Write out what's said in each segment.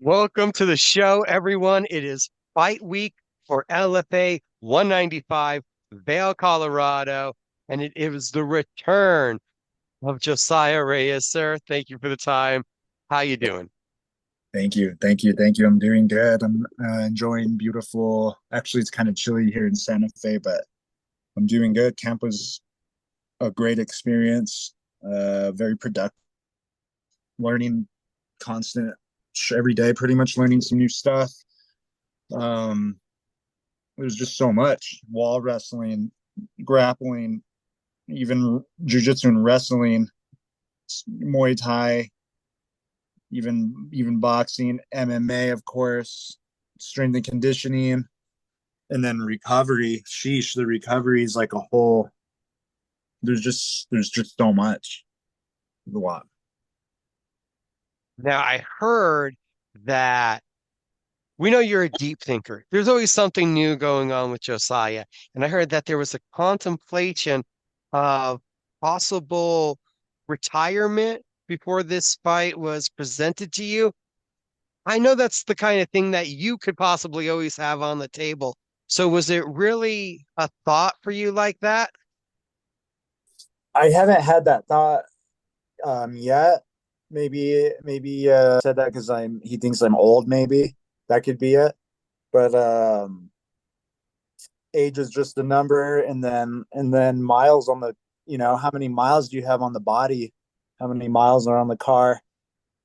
Welcome to the show, everyone. It is fight week for LFA 195, Vail, Colorado, and it was the return of Josiah Reyes, sir. Thank you for the time. How you doing? Thank you. Thank you. Thank you. I'm doing good. I'm enjoying beautiful. Actually, it's kind of chilly here in Santa Fe, but I'm doing good. Camp was a great experience. Very productive. Learning constant every day, pretty much learning some new stuff. Um, it was just so much wall wrestling, grappling, even jujitsu and wrestling, Muay Thai, even boxing, MMA, of course, strength and conditioning, and then recovery. Sheesh, the recovery is like a whole. There's just so much. A lot. Now, I heard that we know you're a deep thinker. There's always something new going on with Josiah. And I heard that there was a contemplation of possible retirement before this fight was presented to you. I know that's the kind of thing that you could possibly always have on the table. So was it really a thought for you like that? I haven't had that thought yet. Maybe said that because he thinks I'm old. Maybe that could be it. But age is just a number, and then miles on the how many miles do you have on the body? How many miles are on the car?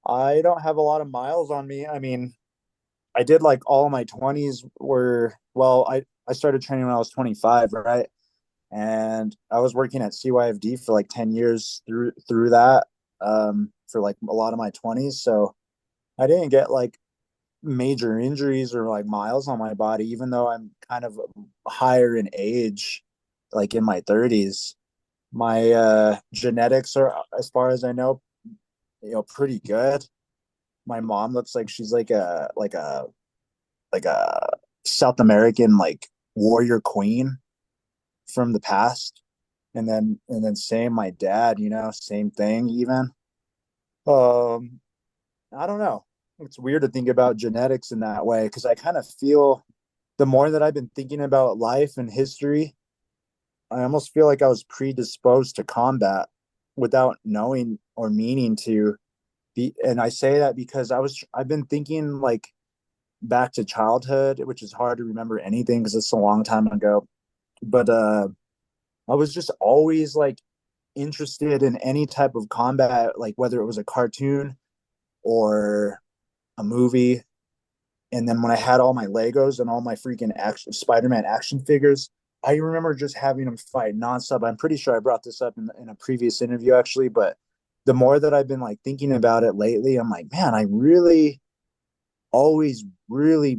I don't have a lot of miles on me. I mean, I did like all of my 20s were well, I started training when I was 25, right? And I was working at CYFD for like 10 years through that for like a lot of my 20s. So I didn't get like major injuries or like miles on my body, even though I'm kind of higher in age, like in my 30s. My genetics are, as far as I know, pretty good. My mom looks like she's like a South American like warrior queen from the past. And then same my dad, same thing even. Um I don't know. It's weird to think about genetics in that way because I kind of feel the more that I've been thinking about life and history, I almost feel like I was predisposed to combat without knowing or meaning to be. And I say that because I've been thinking like back to childhood, which is hard to remember anything because it's a long time ago. But I was just always like interested in any type of combat, like whether it was a cartoon or a movie. And then when I had all my Legos and all my freaking action Spider-Man action figures, I remember just having them fight nonstop. I'm pretty sure I brought this up in a previous interview actually, but the more that I've been like thinking about it lately, I'm like, man, I really always really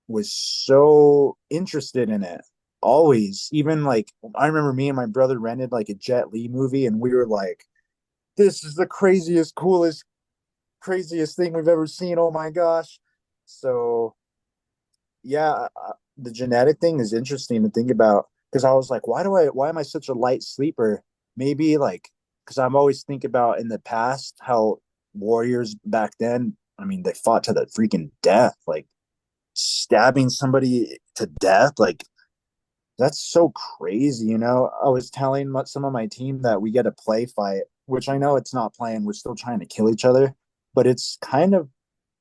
was so interested in it. Always. Even like I remember me and my brother rented like a Jet Li movie and we were like, this is the craziest thing we've ever seen. Oh my gosh. So yeah, the genetic thing is interesting to think about because I was like, why am I such a light sleeper? Maybe like because I'm always think about in the past how warriors back then, I mean, they fought to the freaking death, like stabbing somebody to death, like that's so crazy. I was telling some of my team that we get a play fight, which I know it's not playing. We're still trying to kill each other, but it's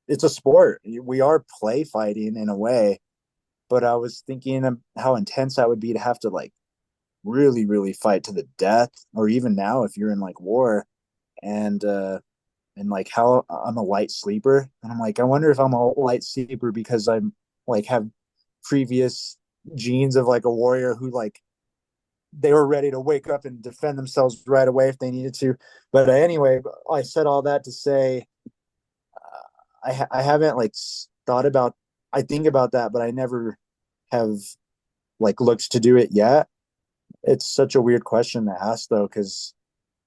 a sport. We are play fighting in a way, but I was thinking of how intense that would be to have to like really fight to the death, or even now if you're in like war, and like how I'm a light sleeper, and I'm like, I wonder if I'm a light sleeper because I'm like have previous genes of like a warrior who like they were ready to wake up and defend themselves right away if they needed to. But anyway, I said all that to say I haven't like thought about. I think about that, but I never have like looked to do it yet. It's such a weird question to ask though, because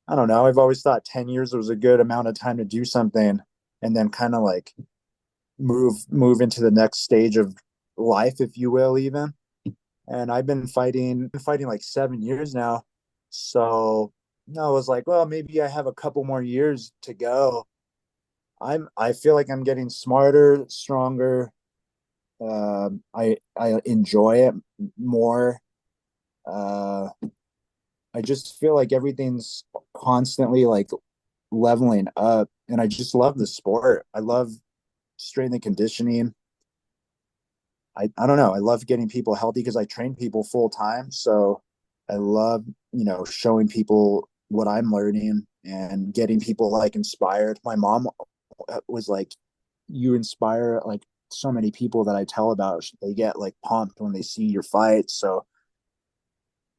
I don't know. I've always thought 10 years was a good amount of time to do something and then kind of like move into the next stage of life, if you will, even. And I've been fighting like 7 years now. So I was like, well, maybe I have a couple more years to go. I feel like I'm getting smarter, stronger. I enjoy it more. Uh, I just feel like everything's constantly like leveling up, and I just love the sport. I love strength and conditioning. I don't know. I love getting people healthy because I train people full time. So I love, showing people what I'm learning and getting people like inspired. My mom was like, you inspire like so many people that I tell about. They get like pumped when they see your fights. So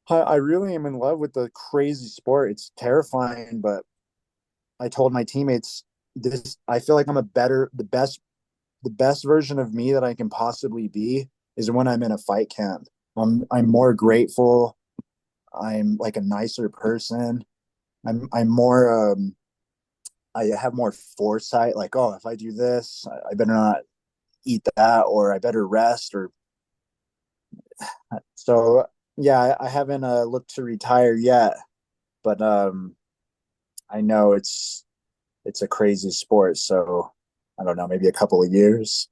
I really am in love with the crazy sport. It's terrifying, but I told my teammates this. I feel like I'm the best version of me that I can possibly be is when I'm in a fight camp. I'm more grateful. I'm like a nicer person. I'm more I have more foresight. Like, oh, if I do this, I better not eat that, or I better rest, or so. Yeah, I haven't looked to retire yet, but I know it's a crazy sport. So I don't know, maybe a couple of years.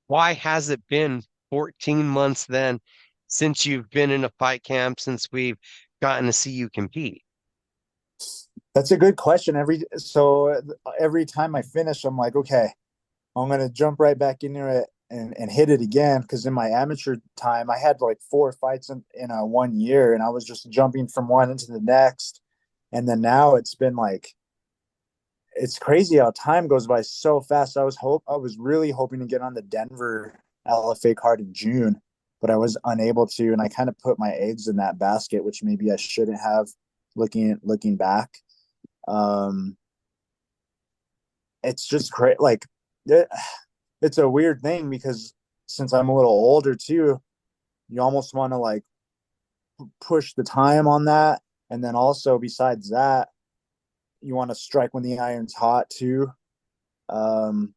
Why has it been 14 months then since you've been in a fight camp, since we've gotten to see you compete? That's a good question. Every time I finish, I'm like, okay, I'm gonna jump right back into it and hit it again. Because in my amateur time, I had like four fights in a 1 year, and I was just jumping from one into the next. And then now it's been like it's crazy how time goes by so fast. I was really hoping to get on the Denver LFA card in June, but I was unable to, and I kind of put my eggs in that basket, which maybe I shouldn't have. Looking back, um, it's just crazy. Like it, it's a weird thing because since I'm a little older too, you almost want to like push the time on that, and then also besides that, you want to strike when the iron's hot too. Um,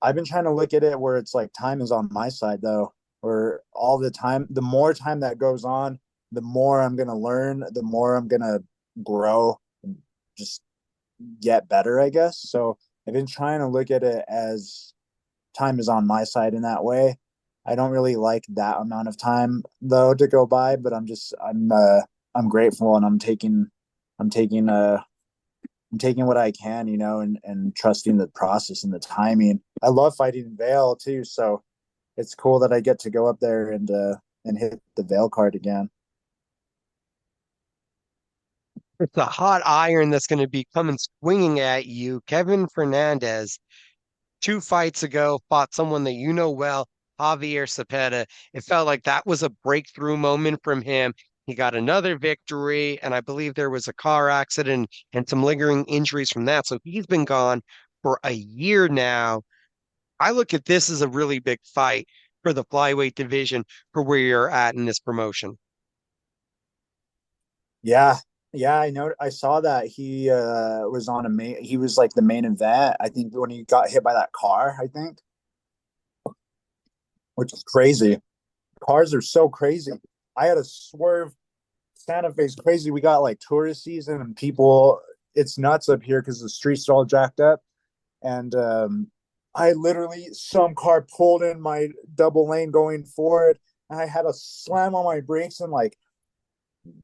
I've been trying to look at it where it's like time is on my side though, where all the time, the more time that goes on, the more I'm gonna learn, the more I'm gonna grow and just get better, I guess. So I've been trying to look at it as time is on my side in that way. I don't really like that amount of time though to go by, but I'm grateful and I'm taking I'm taking what I can, and trusting the process and the timing. I love fighting in Vale too, so it's cool that I get to go up there and hit the Vale card again. It's a hot iron that's going to be coming swinging at you. Kevin Fernandez, 2 fights ago, fought someone that you know well, Javier Cepeda. It felt like that was a breakthrough moment from him. He got another victory, and I believe there was a car accident and some lingering injuries from that. So he's been gone for a year now. I look at this as a really big fight for the flyweight division for where you're at in this promotion. Yeah, yeah, I know. I saw that he was on a main. He was like the main event. I think when he got hit by that car, I think, which is crazy. Cars are so crazy. I had a swerve. Santa Fe's crazy. We got like tourist season and people. It's nuts up here because the streets are all jacked up. And I literally some car pulled in my double lane going forward, and I had to slam on my brakes and like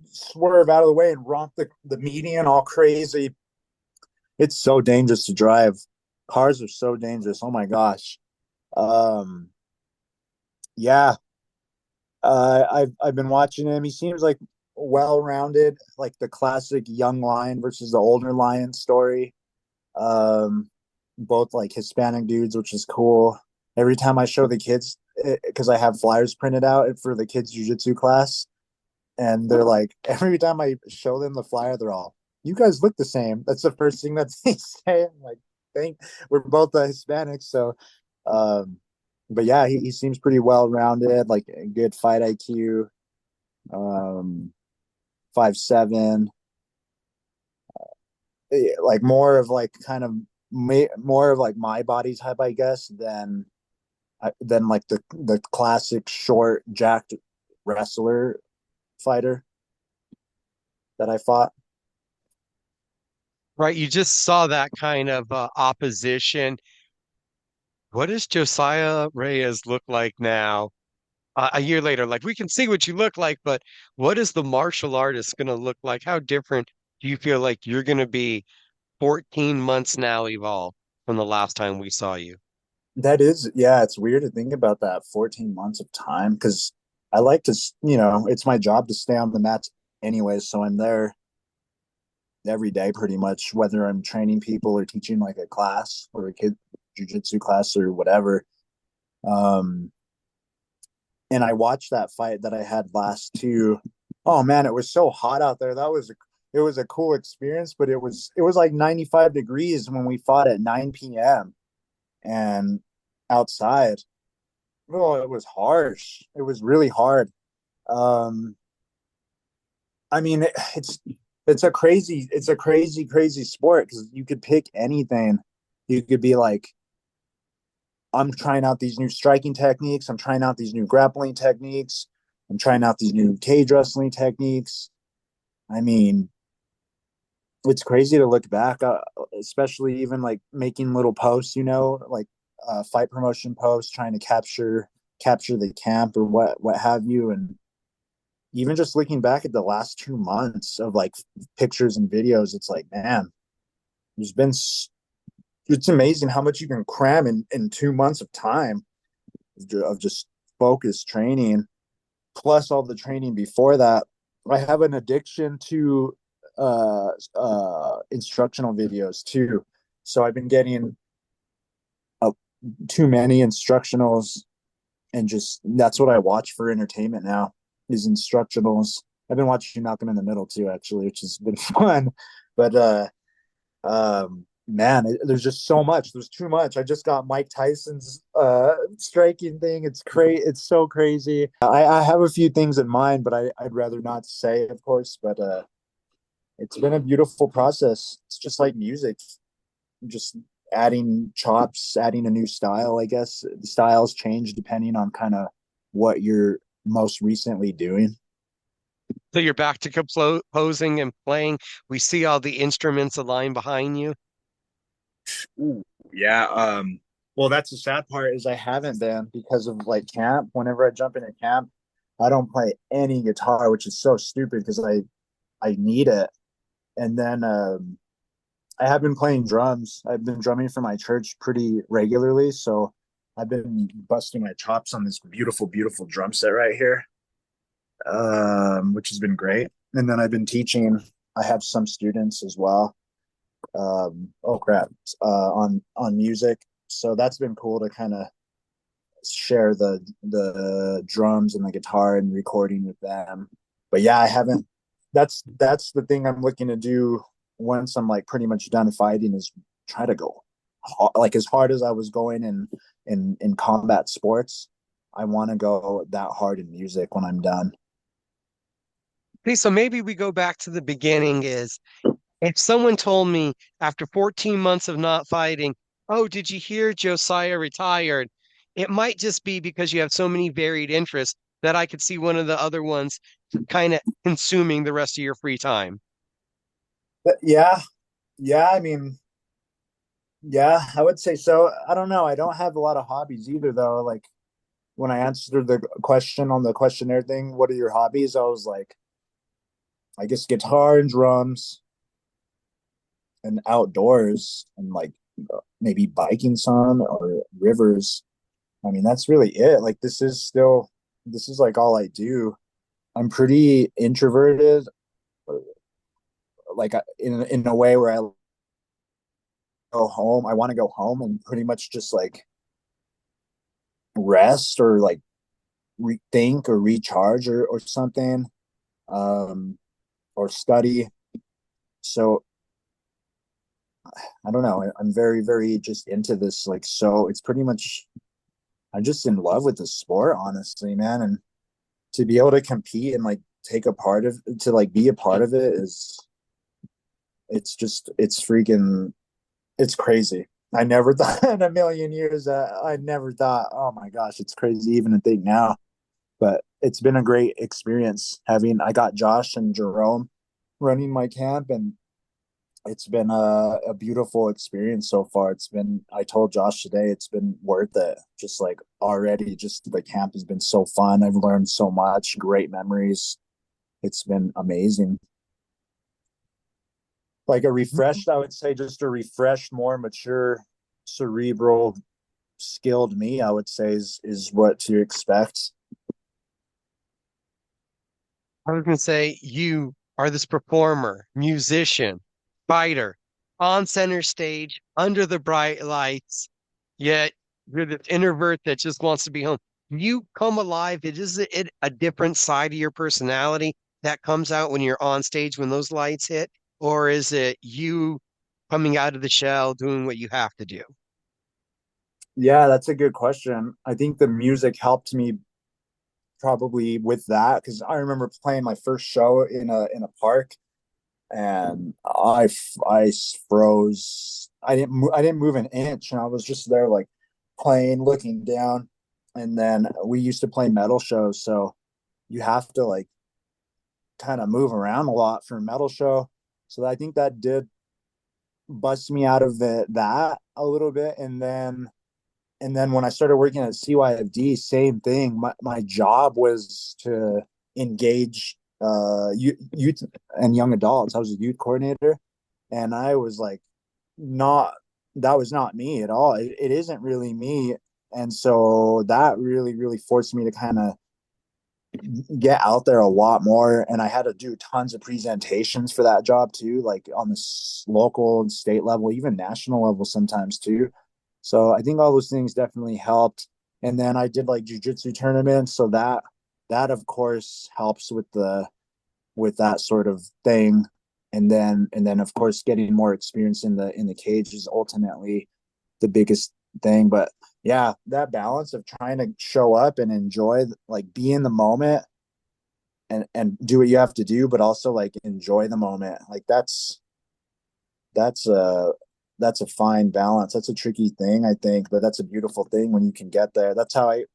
swerve out of the way and romp the median all crazy. It's so dangerous to drive. Cars are so dangerous. Oh my gosh. Um, yeah, I've been watching him. He seems like well rounded, like the classic young lion versus the older lion story. Um, Both like Hispanic dudes, which is cool. Every time I show the kids, because I have flyers printed out for the kids' jujitsu class, and they're like, every time I show them the flyer, they're all, "You guys look the same." That's the first thing that they say. I'm like, "Thank." We're both Hispanics, so. Um, but yeah, he seems pretty well rounded, like a good fight IQ. 5'7", like more of like kind of more of like my body type, I guess, than like the classic short jacked wrestler fighter that I fought. Right, you just saw that kind of opposition. What does Josiah Reyes look like now? A year later, like we can see what you look like, but what is the martial artist going to look like? How different do you feel like you're going to be 14 months now evolved from the last time we saw you? That is, yeah, it's weird to think about that 14 months of time because I like to, it's my job to stay on the mat anyways. So I'm there every day pretty much, whether I'm training people or teaching like a class or a kid jujitsu class or whatever. Um, and I watched that fight that I had last too. Oh man, it was so hot out there. It was a cool experience, but it was like 95 degrees when we fought at 9 p.m. and outside. Oh, it was harsh. It was really hard. Um, I mean, it's a crazy sport because you could pick anything. You could be like, I'm trying out these new striking techniques. I'm trying out these new grappling techniques. I'm trying out these new cage wrestling techniques. I mean, it's crazy to look back, especially even like making little posts, like fight promotion posts, trying to capture the camp or what have you, and even just looking back at the last 2 months of like pictures and videos, it's like, man, there's been it's amazing how much you can cram in 2 months of time of just focused training, plus all the training before that. I have an addiction to instructional videos too. So I've been getting uh, too many instructionals, and just that's what I watch for entertainment now is instructionals. I've been watching Malcolm in the Middle too, actually, which has been fun. But man, there's just so much. There's too much. I just got Mike Tyson's striking thing. It's crazy. It's so crazy. I have a few things in mind, but I'd rather not say, of course. But it's been a beautiful process. It's just like music, just adding chops, adding a new style. I guess the styles change depending on kind of what you're most recently doing. So you're back to composing and playing. We see all the instruments aligned behind you. Ooh, yeah. Well, that's the sad part is I haven't been because of like camp. Whenever I jump into camp, I don't play any guitar, which is so stupid because I need it. And then I have been playing drums. I've been drumming for my church pretty regularly, so I've been busting my chops on this beautiful drum set right here, which has been great. And then I've been teaching. I have some students as well. Oh crap, on music. So that's been cool to kind of share the drums and the guitar and recording with them. But yeah, I haven't. That's the thing I'm looking to do once I'm like pretty much done fighting is try to go like as hard as I was going in combat sports. I want to go that hard in music when I'm done. Okay, so maybe we go back to the beginning is if someone told me after 14 months of not fighting, oh, did you hear Josiah retired? It might just be because you have so many varied interests that I could see one of the other ones kind of consuming the rest of your free time. But yeah, yeah. I mean, yeah, I would say so. I don't know. I don't have a lot of hobbies either, though. Like when I answered the question on the questionnaire thing, what are your hobbies? I was like, I guess guitar and drums and outdoors and like maybe biking some or rivers. I mean, that's really it. Like this is like all I do. I'm pretty introverted, like in a way where I go home. I want to go home and pretty much just like rest or like rethink or recharge or something, um, or study. So I don't know. I'm very just into this. Like, so it's pretty much I'm just in love with the sport, honestly, man. And to be able to compete and like take a part of to like be a part of it is it's freaking it's crazy. I never thought in a million years I never thought, oh my gosh, it's crazy even to think now. But it's been a great experience having I got Josh and Jerome running my camp, and it's been a beautiful experience so far. I told Josh today, it's been worth it. Just like already, just the camp has been so fun. I've learned so much, great memories. It's been amazing. Like a refreshed, I would say, just a refreshed, more mature, cerebral, skilled me, I would say is what to expect. I was going to say you are this performer, musician, fighter, on center stage, under the bright lights, yet you're this introvert that just wants to be home. You come alive. It a different side of your personality that comes out when you're on stage when those lights hit, or is it you coming out of the shell doing what you have to do? Yeah, that's a good question. I think the music helped me probably with that because I remember playing my first show in a park and I froze. I didn't move an inch, and I was just there like playing, looking down. And then we used to play metal shows, so you have to like kind of move around a lot for a metal show. So I think that did bust me out of that a little bit, and then when I started working at CYFD, same thing. My job was to engage youth and young adults. I was a youth coordinator, and I was like, not that was not me at all. It isn't really me, and so that really forced me to kind of get out there a lot more. And I had to do tons of presentations for that job too, like on the local and state level, even national level sometimes too. So I think all those things definitely helped. And then I did like jujitsu tournaments, so that of course helps with that sort of thing. And then of course getting more experience in the cage is ultimately the biggest thing. But yeah, that balance of trying to show up and enjoy, like be in the moment and do what you have to do, but also like enjoy the moment. Like that's a that's a fine balance. That's a tricky thing, I think, but that's a beautiful thing when you can get there. That's how I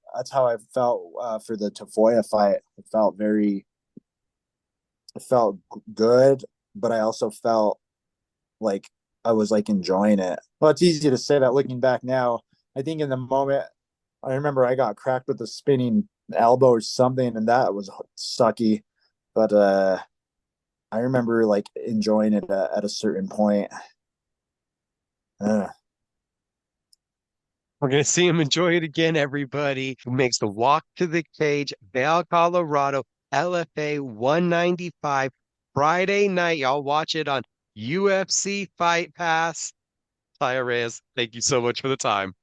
felt for the Tafoya fight. It felt good, but I also felt like I was like enjoying it. Well, it's easy to say that looking back now. I think in the moment, I remember I got cracked with a spinning elbow or something, and that was sucky. But I remember like enjoying it at a certain point. Uh, We're going to see him enjoy it again, everybody who makes the walk to the cage, Vail, Colorado, LFA 195, Friday night. Y'all watch it on UFC Fight Pass. Josiah Reyes, thank you so much for the time.